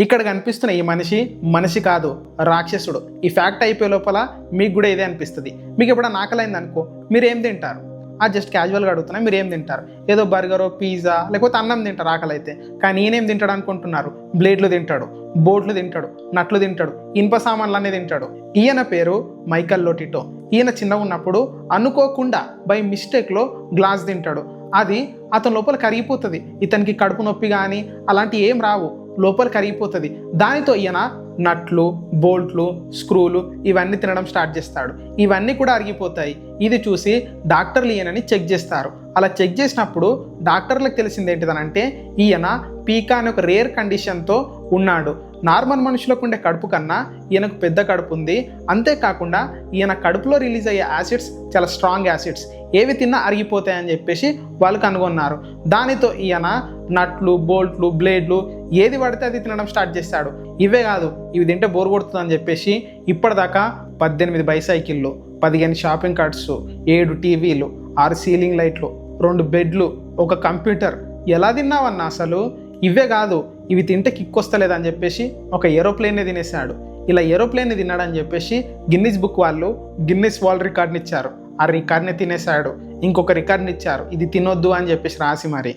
ఇక్కడ కనిపిస్తున్న ఈ మనిషి మనిషి కాదు, రాక్షసుడు. ఈ ఫ్యాక్ట్ అయిపోయే లోపల మీకు కూడా ఇదే అనిపిస్తుంది. మీకు ఎప్పుడైనా ఆకలైంది అనుకో, మీరు ఏం తింటారు? జస్ట్ క్యాజువల్గా అడుగుతున్నా, మీరు ఏం తింటారు? ఏదో బర్గరో, పిజ్జా, లేకపోతే అన్నం తింటారు ఆకలి అయితే. కానీ ఈయనేం తింటాడు అనుకుంటున్నారు? బ్లేడ్లు తింటాడు, బోట్లు తింటాడు, నట్లు తింటాడు, ఇనుప సామాన్లు అన్నీ తింటాడు. ఈయన పేరు మైకల్ లోటిటో. ఈయన చిన్నగా ఉన్నప్పుడు అనుకోకుండా బై మిస్టేక్లో గ్లాస్ తింటాడు. అది అతని లోపల కరిగిపోతుంది. ఇతనికి కడుపు నొప్పి కానీ అలాంటివి ఏం రావు, లోపల కరిగిపోతుంది. దానితో ఈయన నట్లు, బోల్ట్లు, స్క్రూలు ఇవన్నీ తినడం స్టార్ట్ చేస్తాడు. ఇవన్నీ కూడా అరిగిపోతాయి. ఇది చూసి డాక్టర్లు ఈయనని చెక్ చేస్తారు. అలా చెక్ చేసినప్పుడు డాక్టర్లకు తెలిసింది ఏంటిదనంటే, ఈయన పీకా అనే ఒక రేర్ కండిషన్తో ఉన్నాడు. నార్మల్ మనుషులకు ఉండే కడుపు కన్నా ఈయనకు పెద్ద కడుపు ఉంది. అంతేకాకుండా ఈయన కడుపులో రిలీజ్ అయ్యే యాసిడ్స్ చాలా స్ట్రాంగ్ యాసిడ్స్, ఏవి తిన్నా అరిగిపోతాయని చెప్పేసి వాళ్ళు కనుగొన్నారు. దానితో ఈయన నట్లు, బోల్ట్లు, బ్లేడ్లు ఏది పడితే అది తినడం స్టార్ట్ చేస్తాడు. ఇవే కాదు, ఇవి తింటే బోర్ కొడుతుందని చెప్పేసి ఇప్పటిదాకా 18 బైసైకిళ్ళు, 15 షాపింగ్ కార్ట్స్, 7 టీవీలు, 6 సీలింగ్ లైట్లు, 2 బెడ్లు, ఒక కంప్యూటర్. ఎలా తిన్నావన్నా అసలు? ఇవే కాదు, ఇవి తింటే కిక్ వస్తలేదని చెప్పేసి ఒక ఏరోప్లేన్ని తినేసాడు. ఇలా ఏరోప్లేన్ని తిన్నాడని చెప్పేసి గిన్నిస్ బుక్ వాళ్ళు గిన్నిస్ వరల్డ్ రికార్డ్ని ఇచ్చారు. ఆ రికార్డ్ని తినేసాడు. ఇంకొక రికార్డ్ని ఇచ్చారు, ఇది తినొద్దు అని చెప్పేసి రాసి మరి.